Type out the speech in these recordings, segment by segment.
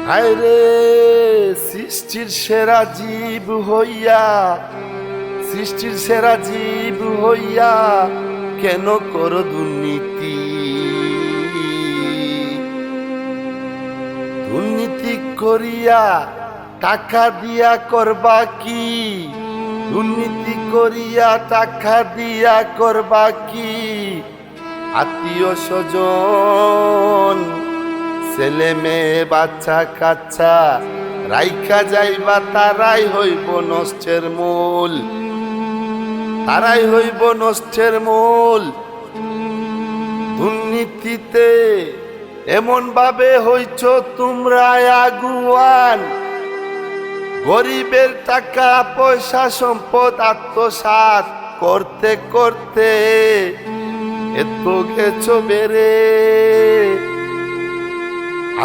হায়রে সৃষ্টির সেরা জীব হইয়া, সৃষ্টির সেরা জীব হইয়া কেন করো দুর্নীতি? দুর্নীতি করিয়া টাকা দিয়া করবা কি? দুর্নীতি করিয়া টাকা দিয়া করবা কি? আত্মীয় স্বজন ছেলে মেয়ে বাচ্চা কাচ্চা রাইখা যাইবা, তারাই হইব নষ্টের মূল, তারাই হইব নষ্টের মূল। দুর্নীতিতে এমন ভাবে হইছ তোমরা আগুয়ান, গরিবের টাকা পয়সা সম্পদ আত্মসাৎ করতে করতে এত গেছো বেড়ে।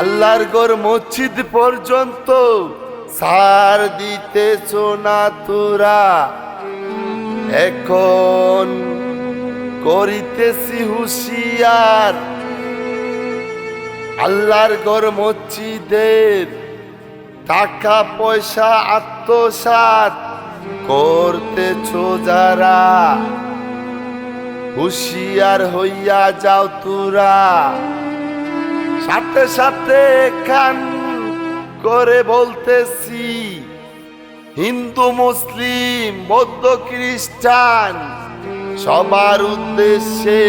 আল্লাহর ঘর মসজিদ পর্যন্ত সার দিতেছ না তোরা। এখন করিতেছি হুঁশিয়ার, আল্লাহর ঘর মসজিদের টাকা পয়সা আত্মসাৎ করতেছ যারা, হুঁশিয়ার হইয়া যাও তোরা। সাথে সাথে কান করে বলতেছি, হিন্দু মুসলিম বৌদ্ধ খ্রিস্টান সবার উদ্দেশ্যে,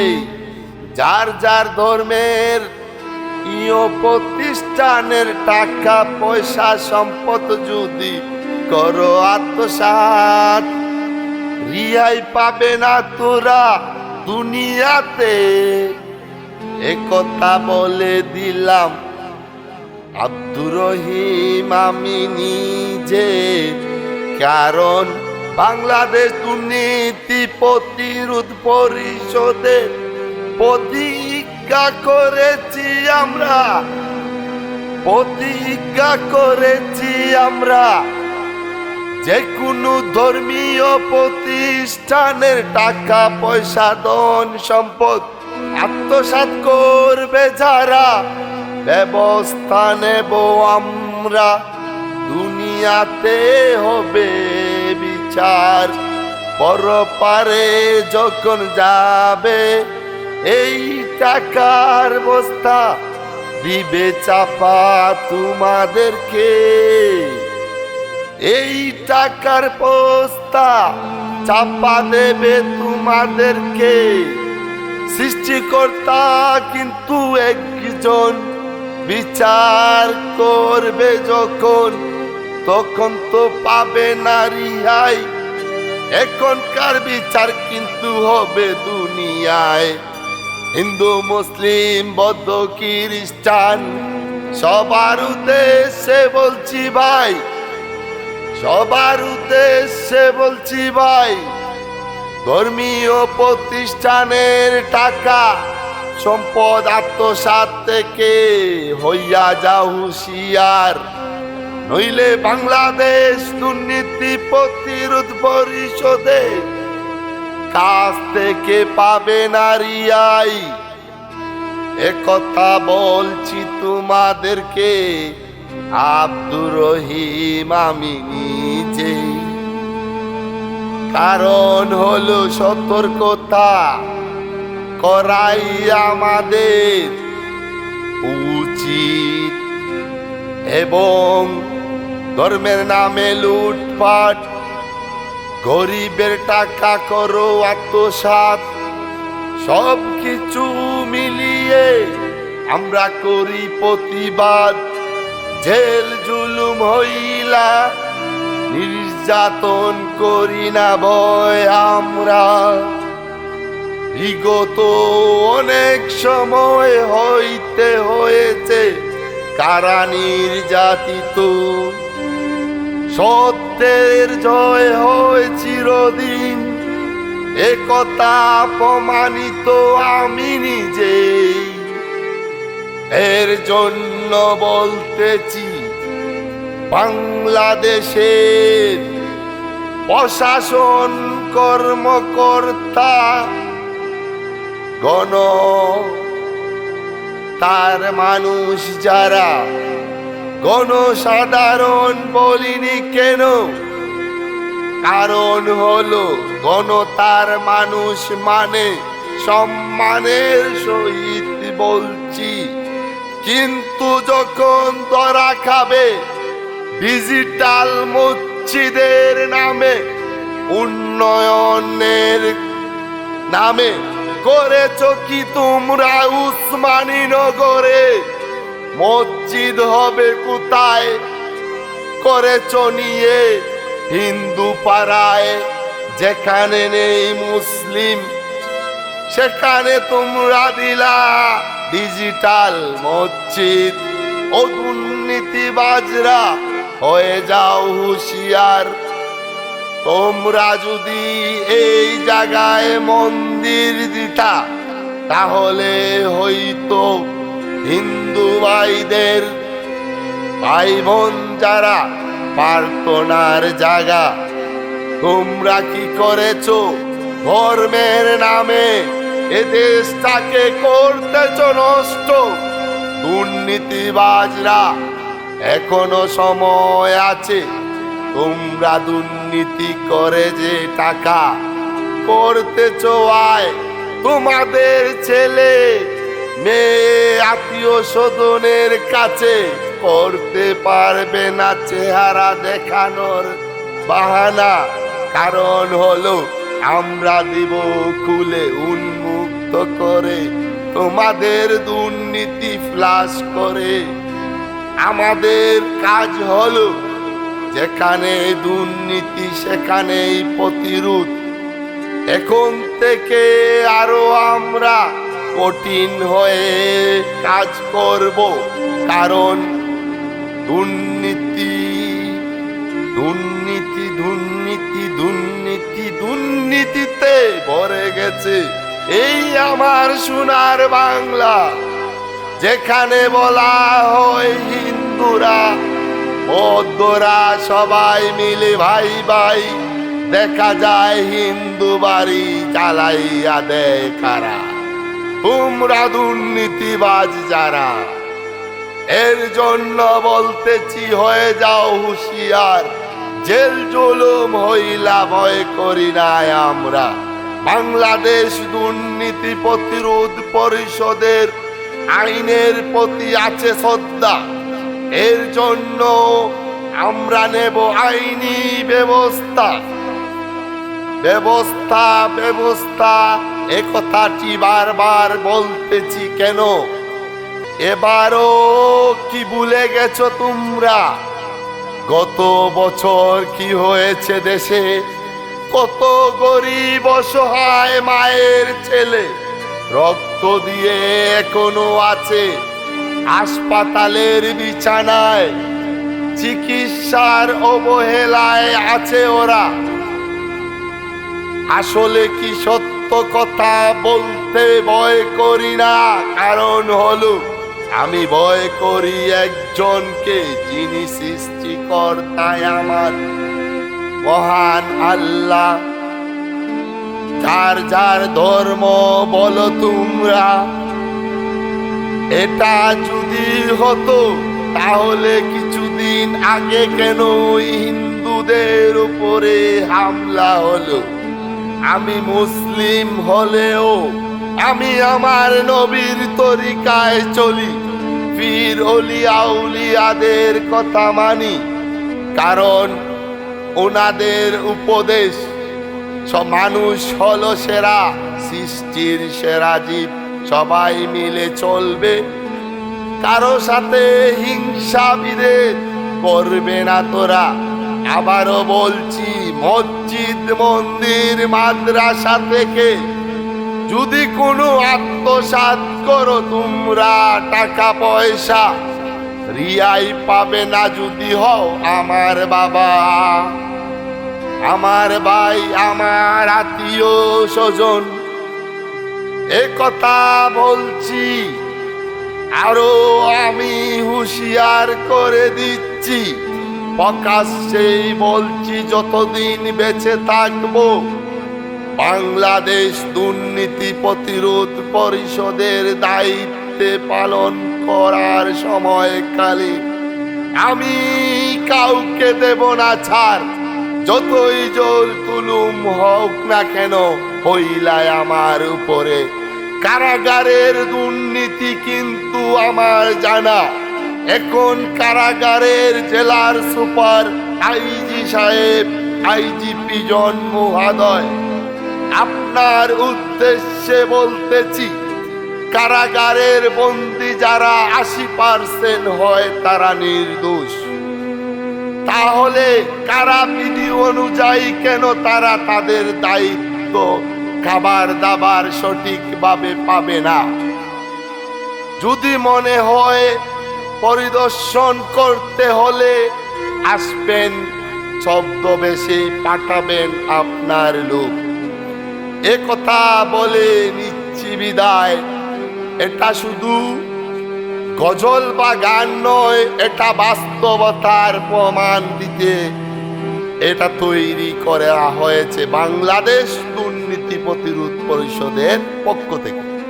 যার যার ধর্মের ইয় প্রতিষ্ঠানের টাকা পয়সা সম্পদ যদি করো আত্মসাৎ, রিহাই পাবে না তোরা দুনিয়াতে। একথা বলে দিলাম আব্দুর রহিম আমি নিজে, কারণ বাংলাদেশ দুর্নীতি প্রতিরোধ পরিষদে প্রতিজ্ঞা করেছি আমরা, প্রতিজ্ঞা করেছি আমরা, যে কোনো ধর্মীয় প্রতিষ্ঠানের টাকা পয়সা ধন সম্পদ আত্মসাৎ করবে যারা, ব্যবস্থা নেব আমরা। দুনিয়াতে হবে বিচার, পরপারে যখন যাবে এই টাকার বস্তা দিবে চাপা তোমাদেরকে, এই টাকার বস্তা চাপা দেবে তোমাদেরকে। সৃষ্টিকর্তা কিন্তু একজন, বিচার করবে যখন তখন তো পাবে না রিহাই। এখনকার বিচার কিন্তু হবে দুনিয়ায়। হিন্দু মুসলিম বৌদ্ধ খ্রিস্টান সবার উদ্দেশ্যে বলছি ভাই, সবার উদ্দেশ্যে বলছি ভাই, ধর্মীয় প্রতিষ্ঠানের টাকা সম্পদ আত্মসাৎ থেকে হইয়া যাও হুঁশিয়ার, নইলে বাংলাদেশ দুর্নীতি প্রতিরোধ পরিষদে কাছ থেকে পাবে না রিহাই। একথা বলছি তোমাদেরকে আব্দুর রহিম আমি নিজে, কারণ হলো সতর্কতা করাই আমাদের উচিত। এবং ধর্মের নামে লুটপাট, গরিবের টাকা করো আত্মসাৎ, সব কিছু মিলিয়ে আমরা করি প্রতিবাদ। জেল জুলুম হইলা নির্যাতন করি না ভয় আমরা, বিগত অনেক সময় হইতে হয়েছে কারা নির্যাতিত। সত্যের জয় হয় চিরদিন, একথা প্রমাণিত আমি নিজেই। এর জন্য বলতেছি বাংলাদেশের প্রশাসন কর্মকর্তা গণ, তার মানুষ যারা গণসাধারণ বলিনি কেন? কারণ হলো গণতার মানুষ মানে সম্মানের সহিত বলছি। কিন্তু যখন ধরা খাবে ডিজিটাল মসজিদের নামে, উন্নয়নের নামে করেছ কি তোমরা উসমানী নগরে? মসজিদ হবে কোথায় করেছ নিয়ে হিন্দু পাড়ায়, যেখানে নেই মুসলিম সেখানে তোমরা দিলা ডিজিটাল মসজিদ। ও দুর্নীতিবাজরা হয়ে যাও হুঁশিয়ার, তোমরা যদি এই জায়গায় মন্দির দিতা তাহলে হইতো হিন্দু ভাইদের ভাই বোন যারা প্রার্থনার জায়গা। তোমরা কি করেছো? ধর্মের নামে এ দেশটাকে করতেছ নষ্ট। দুর্নীতিবাজরা এখনো সময় আছে, তোমরা দুর্নীতি করে যে টাকা করতেছ আয়, তোমাদের ছেলে মেয়ে আত্মীয় স্বজনের কাছে করতে পারবে না চেহারা দেখানোর বাহানা। কারণ হলো আমরা দিব খুলে উন্মুক্ত করে, তোমাদের দুর্নীতি ফ্লাশ করে। আমাদের কাজ হলো যেখানে দুর্নীতি সেখানেই প্রতিরোধ। এখন থেকে আরো আমরা কঠিন হয়ে কাজ করব, কারণ দুর্নীতি দুর্নীতি দুর্নীতি দুর্নীতি দুর্নীতিতে ভরে গেছে এই আমার সোনার বাংলা, যেখানে বলা হয় হিন্দুরা বৌদ্ধরা সবাই মিলে ভাই ভাই, দেখা যায় হিন্দু বাড়ি জ্বালাইয়া দেয় কারা? তোমরা দুর্নীতিবাজ যারা। এর জন্য বলতেছি হয়ে যাও হুঁশিয়ার, জেল জুলুম হইলা ভয় করি নাই আমরা। বাংলাদেশ দুর্নীতি প্রতিরোধ পরিষদের আইনের প্রতি আছে শ্রদ্ধা, এর জন্য আমরা নেব আইনি ব্যবস্থা। ব্যবস্থা ব্যবস্থা এ কথাটি বারবার বলতেছি কেন? এবারও কি ভুলে গেছো তোমরা গত বছর কি হয়েছে দেশে? কত গরিব অসহায় মায়ের ছেলে রক্ত দিয়ে এখনো আছে হাসপাতালের বিছানায়, চিকিৎসার অবহেলায় আছে ওরা। আসলে কি সত্য কথা বলতে ভয় করি না, কারণ হলো আমি ভয় করি একজনকে, যিনি সৃষ্টিকর্তায় আমার মহান আল্লাহ। যার যার ধর্ম বলো তোমরা, এটা যদি হতো তাহলে কিছুদিন আগে কেন হিন্দুদের উপরে হামলা হলো? আমি মুসলিম হলেও আমি আমার নবীর তরিকায় চলি, পীর ওলিয়া উলিয়াদের কথা মানি, কারণ ওনাদের উপদেশ মানুষ হলো সেরা, সৃষ্টির সেরা জীব, সবাই মিলে চলবে, কারো সাথে হিংসা বিরোধ করবে না তোরা। আবারও বলছি, মসজিদ মন্দির মাদ্রাসা থেকে যদি কোনো আত্মসাৎ করো তোমরা টাকা পয়সা, রিয়াই পাবে না যদি হও আমার বাবা, আমার ভাই, আমার আত্মীয় স্বজন। এ কথা বলছি, আরো আমি হুঁশিয়ার করে দিচ্ছি, প্রকাশ্যেই বলছি, যতদিন বেঁচে থাকবো বাংলাদেশ দুর্নীতি প্রতিরোধ পরিষদের দায়িত্বে পালন করার সময়কালে আমি কাউকে দেব না ছাড়, যতই জোর তুলুম হোক না কেন হইলায় আমার উপরে। কারাগারের দুর্নীতি কিন্তু আমার জানা। এখন কারাগারের জেলার সুপার আইজি সাহেব, আইজিপি জন মহোদয়, আপনার উদ্দেশ্যে বলতেছি, কারাগারের বন্দী যারা 80% হয় তারা নির্দোষ। তাহলে কারাবিধি অনুযায়ী কেন তারা তাদের দায়িত্ব খাবার দাবার সঠিকভাবে পাবে না? যদি মনে হয় পরিদর্শন করতে হলে আসবেন, ছদ্মবেশে পাঠাবেন আপনার লোক। এ কথা বলে নিচ্ছি বিদায়। এটা শুধু গজল বা গান নয়, এটা বাস্তবতার প্রমাণ দিতে এটা তৈরি করা হয়েছে বাংলাদেশ দুর্নীতি প্রতিরোধ পরিষদের পক্ষ থেকে।